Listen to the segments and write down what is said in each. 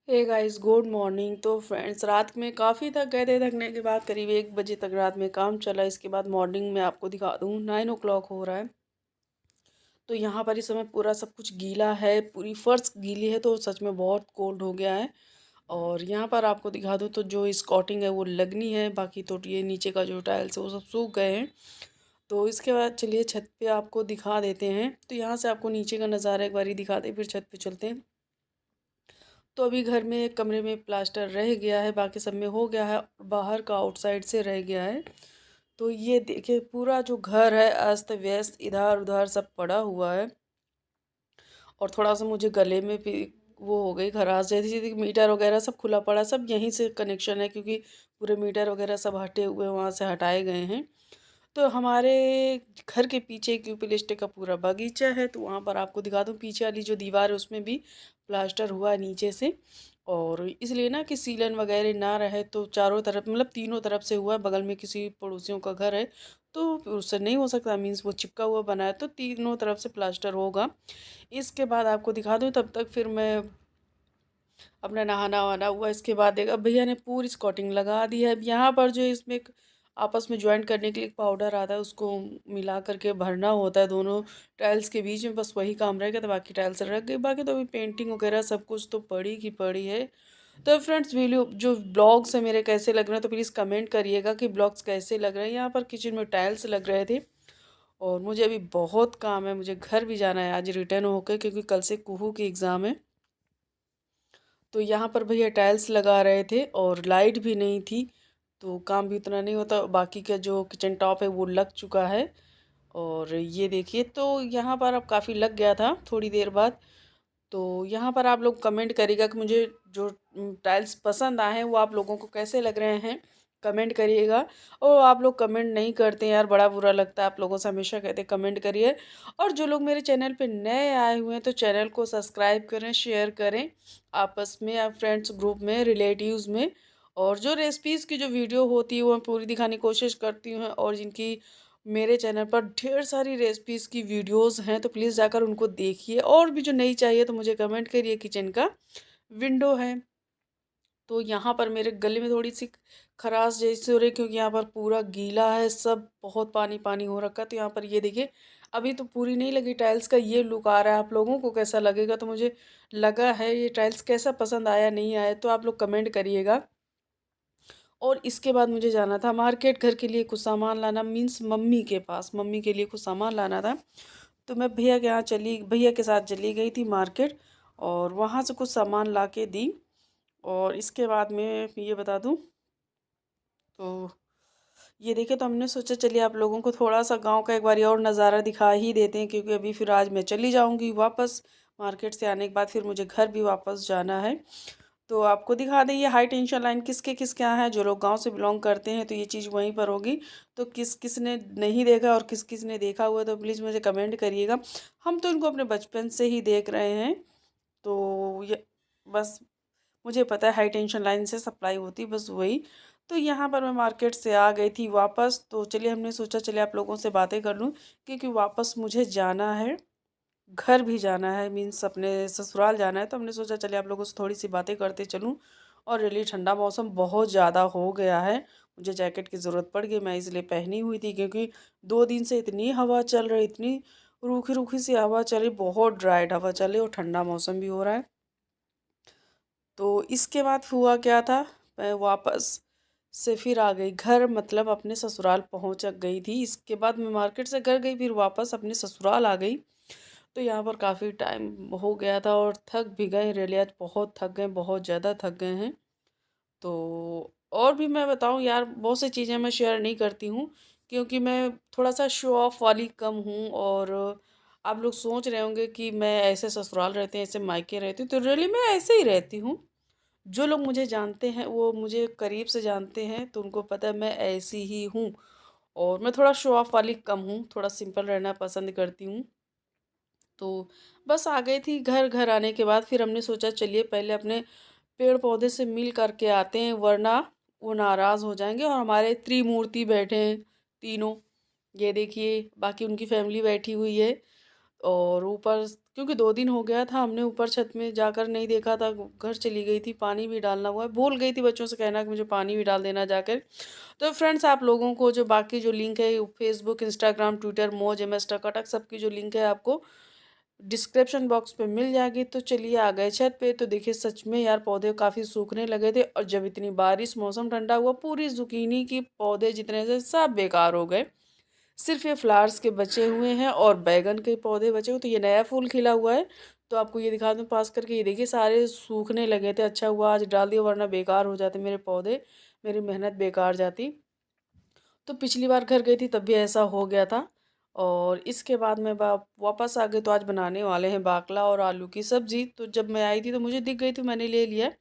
हे guys, good morning. तो friends, रात में काफ़ी थक गए थे। थकने के बाद करीब 1 बजे तक रात में काम चला। इसके बाद मॉर्निंग में आपको दिखा दूँ 9 o'clock हो रहा है। तो यहाँ पर इस समय पूरा सब कुछ गीला है, पूरी फर्श गीली है, तो सच में बहुत कोल्ड हो गया है। और यहाँ पर आपको दिखा दूँ तो जो स्कॉटिंग है वो लगनी है, बाकी तो ये नीचे का जो टाइल्स है वो सब सूख गए हैं। तो इसके बाद चलिए छत पे आपको दिखा देते हैं। तो यहाँ से आपको नीचे का नज़ारा एक बारी दिखाते हैं, फिर छत पे चलते हैं। तो अभी घर में एक कमरे में प्लास्टर रह गया है, बाकी सब में हो गया है, बाहर का आउटसाइड से रह गया है। तो ये देखिए पूरा जो घर है अस्त व्यस्त, इधर उधर सब पड़ा हुआ है। और थोड़ा सा मुझे गले में भी वो हो गई खराश जैसी थी। मीटर वगैरह सब खुला पड़ा, सब यहीं से कनेक्शन है, क्योंकि पूरे मीटर वगैरह सब हटे हुए वहाँ से हटाए गए हैं। तो हमारे घर के पीछे एक यूपिलिस्टिक का पूरा बगीचा है, तो वहाँ पर आपको दिखा दूँ पीछे वाली जो दीवार है उसमें भी प्लास्टर हुआ है नीचे से। और इसलिए ना कि सीलन वगैरह ना रहे, तो चारों तरफ मतलब तीनों तरफ से हुआ है। बगल में किसी पड़ोसियों का घर है तो उससे नहीं हो सकता, मीन्स वो चिपका हुआ बना है, तो तीनों तरफ से प्लास्टर होगा। इसके बाद आपको दिखा दूँ, तब तक फिर मैं अपना नहाना वहाना हुआ। इसके बाद देखा भैया ने पूरी स्कॉटिंग लगा दी है। अब यहाँ पर जो इसमें एक आपस में ज्वाइंट करने के लिए एक पाउडर आता है, उसको मिला करके भरना होता है दोनों टाइल्स के बीच में, बस वही काम रहेगा। तो बाकी टाइल्स रख गई, बाकी तो अभी पेंटिंग वगैरह सब कुछ तो पड़ी की पड़ी है। तो फ्रेंड्स, वीडियो जो ब्लॉग्स है मेरे कैसे लग रहे हैं तो प्लीज़ कमेंट करिएगा कि ब्लॉग्स कैसे लग रहे हैं। यहाँ पर किचन में टाइल्स लग रहे थे। और मुझे अभी बहुत काम है, मुझे घर भी जाना है आज रिटर्न होकर, क्योंकि कल से कुहू की एग्ज़ाम है। तो यहाँ पर भैया टाइल्स लगा रहे थे और लाइट भी नहीं थी, तो काम भी उतना नहीं होता। बाकी का जो किचन टॉप है वो लग चुका है। और ये देखिए, तो यहाँ पर अब काफ़ी लग गया था थोड़ी देर बाद। तो यहाँ पर आप लोग कमेंट करिएगा कि मुझे जो टाइल्स पसंद आए हैं वो आप लोगों को कैसे लग रहे हैं, कमेंट करिएगा। और आप लोग कमेंट नहीं करते हैं यार, बड़ा बुरा लगता है। आप लोगों से हमेशा कहते हैं कमेंट करिए। और जो लोग मेरे चैनल पे नए आए हुए हैं तो चैनल को सब्सक्राइब करें, शेयर करें आपस में या फ्रेंड्स ग्रुप में, रिलेटिव्स में। और जो रेसिपीज़ की जो वीडियो होती है वो मैं पूरी दिखाने की कोशिश करती हूँ। और जिनकी मेरे चैनल पर ढेर सारी रेसिपीज़ की वीडियोस हैं, तो प्लीज़ जाकर उनको देखिए। और भी जो नहीं चाहिए तो मुझे कमेंट करिए। किचन का विंडो है, तो यहाँ पर मेरे गले में थोड़ी सी खराश जैसी हो रही है, क्योंकि यहाँ पर पूरा गीला है, सब बहुत पानी पानी हो रखा है। तो यहाँ पर ये देखिए, अभी तो पूरी नहीं लगी टाइल्स का ये लुक आ रहा है। आप लोगों को कैसा लगेगा, तो मुझे लगा है ये टाइल्स कैसा पसंद आया नहीं आया, तो आप लोग कमेंट करिएगा। और इसके बाद मुझे जाना था मार्केट घर के लिए कुछ सामान लाना, मीन्स मम्मी के पास, मम्मी के लिए कुछ सामान लाना था। तो मैं भैया के साथ चली गई थी मार्केट, और वहाँ से कुछ सामान ला के दी। और इसके बाद में ये बता दूँ, तो ये देखिए, तो हमने सोचा चलिए आप लोगों को थोड़ा सा गांव का एक बार और नज़ारा दिखा ही देते हैं, क्योंकि अभी फिर आज मैं चली जाऊंगी वापस। मार्केट से आने के बाद फिर मुझे घर भी वापस जाना है। तो आपको दिखा दें ये हाई टेंशन लाइन किसके किस क्या है। जो लोग गांव से बिलोंग करते हैं तो ये चीज़ वहीं पर होगी। तो किस किस ने नहीं देखा और किस किस ने देखा हुआ है तो प्लीज़ मुझे कमेंट करिएगा। हम तो इनको अपने बचपन से ही देख रहे हैं। तो ये बस मुझे पता है हाई टेंशन लाइन से सप्लाई होती, बस वही। तो यहाँ पर मैं मार्केट से आ गई थी वापस। तो चलिए, हमने सोचा चलिए आप लोगों से बातें कर लूँ, क्योंकि वापस मुझे जाना है, घर भी जाना है, मीन्स अपने ससुराल जाना है। तो हमने सोचा चलिए आप लोगों से थोड़ी सी बातें करते चलूँ। और रियली ठंडा मौसम बहुत ज़्यादा हो गया है, मुझे जैकेट की ज़रूरत पड़ गई, मैं इसलिए पहनी हुई थी। क्योंकि 2 दिन से इतनी हवा चल रही, इतनी रूखी रूखी सी हवा चली, बहुत ड्राइड हवा चली और ठंडा मौसम भी हो रहा है। तो इसके बाद हुआ क्या था, मैं वापस से फिर आ गई घर, मतलब अपने ससुराल पहुंच गई थी। इसके बाद मैं मार्केट से घर गई, फिर वापस अपने ससुराल आ गई। तो यहाँ पर काफ़ी टाइम हो गया था और थक भी गए, रियली आज बहुत थक गए, बहुत ज़्यादा थक गए हैं। तो और भी मैं बताऊँ यार, बहुत सी चीज़ें मैं शेयर नहीं करती हूँ, क्योंकि मैं थोड़ा सा शो ऑफ वाली कम हूँ। और आप लोग सोच रहे होंगे कि मैं ऐसे ससुराल रहते हैं, ऐसे मायके रहती हूँ, तो रियली मैं ऐसे ही रहती हूँ। जो लोग मुझे जानते हैं, वो मुझे करीब से जानते हैं, तो उनको पता है मैं ऐसी ही हूँ। और मैं थोड़ा शो ऑफ वाली कम हूँ, थोड़ा सिंपल रहना पसंद करती हूँ। तो बस आ गई थी घर। घर आने के बाद फिर हमने सोचा चलिए पहले अपने पेड़ पौधे से मिल करके आते हैं, वरना वो नाराज़ हो जाएंगे। और हमारे त्रिमूर्ति बैठे हैं तीनों, ये देखिए, बाकी उनकी फैमिली बैठी हुई है। और ऊपर क्योंकि 2 दिन हो गया था, हमने ऊपर छत में जाकर नहीं देखा था, घर चली गई थी, पानी भी डालना हुआ है, भूल गई थी बच्चों से कहना कि मुझे पानी भी डाल देना जाकर। तो फ्रेंड्स आप लोगों को जो बाकी जो लिंक है फेसबुक, इंस्टाग्राम, ट्विटर, मौज, एमएस, टकाटक सबकी जो लिंक है आपको डिस्क्रिप्शन बॉक्स पे मिल जाएगी। तो चलिए आ गए छत पे, तो देखिए सच में यार पौधे काफ़ी सूखने लगे थे, और जब इतनी बारिश मौसम ठंडा हुआ, पूरी ज़ुकीनी की पौधे जितने थे सब बेकार हो गए। सिर्फ ये फ्लावर्स के बचे हुए हैं और बैगन के पौधे बचे हुए, तो ये नया फूल खिला हुआ है। तो आपको ये दिखा दूँ पास करके, ये देखिए सारे सूखने लगे थे। अच्छा हुआ आज डाल दिया, वरना बेकार हो जाते मेरे पौधे, मेरी मेहनत बेकार जाती। तो पिछली बार घर गई थी तब भी ऐसा हो गया था। और इसके बाद मैं वापस आ गई, तो आज बनाने वाले हैं बाकला और आलू की सब्ज़ी। तो जब मैं आई थी तो मुझे दिख गई, तो मैंने ले लिया।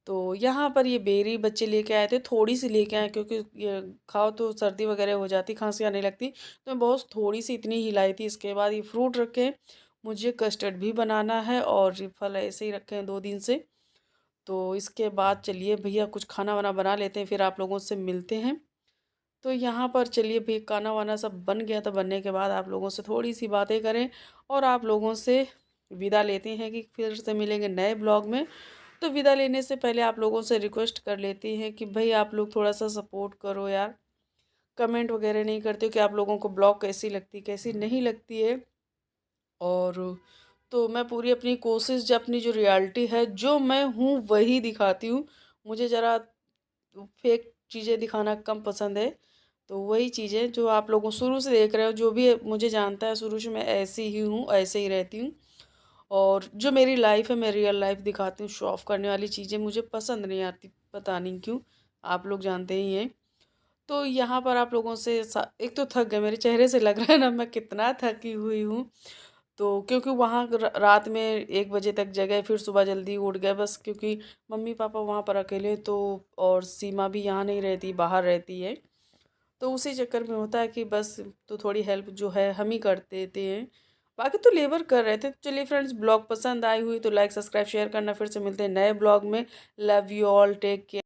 तो यहाँ पर ये बेरी बच्चे लेके आए थे, थोड़ी सी लेके आए क्योंकि ये खाओ तो सर्दी वगैरह हो जाती, खांसी आने लगती। तो मैं बहुत थोड़ी सी इतनी ही लाई थी। इसके बाद ये फ्रूट रखे हैं, मुझे कस्टर्ड भी बनाना है, और ये फल ऐसे ही रखे हैं 2 दिन से। तो इसके बाद चलिए भैया कुछ खाना वाना बना लेते हैं, फिर आप लोगों से मिलते हैं। तो यहाँ पर चलिए भी खाना वाना सब बन गया, तो बनने के बाद आप लोगों से थोड़ी सी बातें करें और आप लोगों से विदा लेते हैं कि फिर से मिलेंगे नए ब्लॉग में। तो विदा लेने से पहले आप लोगों से रिक्वेस्ट कर लेती हैं कि भाई आप लोग थोड़ा सा सपोर्ट करो यार, कमेंट वगैरह नहीं करते हो कि आप लोगों को ब्लॉग कैसी लगती कैसी नहीं लगती है। और तो मैं पूरी अपनी कोशिश, जो अपनी जो रियलिटी है जो मैं हूँ वही दिखाती हूँ। मुझे ज़रा फेक चीज़ें दिखाना कम पसंद है। तो वही चीज़ें जो आप लोगों शुरू से देख रहे हो, जो भी मुझे जानता है शुरू से, मैं ऐसी ही हूँ, ऐसे ही रहती हूँ। और जो मेरी लाइफ है मैं रियल लाइफ दिखाती हूँ। शो ऑफ करने वाली चीज़ें मुझे पसंद नहीं आती, पता नहीं क्यों, आप लोग जानते ही हैं। तो यहाँ पर आप लोगों से एक तो थक गए, मेरे चेहरे से लग रहा है ना मैं कितना थकी हुई हूँ। तो क्योंकि वहाँ रात में 1 बजे तक जगह, फिर सुबह जल्दी उठ गए, बस क्योंकि मम्मी पापा वहाँ पर अकेले, तो और सीमा भी यहाँ नहीं रहती, बाहर रहती है। तो उसी चक्कर में होता है कि बस, तो थोड़ी हेल्प जो है हम ही कर देते हैं, बाकी तो लेबर कर रहे थे। चलिए फ्रेंड्स, ब्लॉग पसंद आई हुई तो लाइक सब्सक्राइब शेयर करना। फिर से मिलते हैं नए ब्लॉग में। Love you all, take care.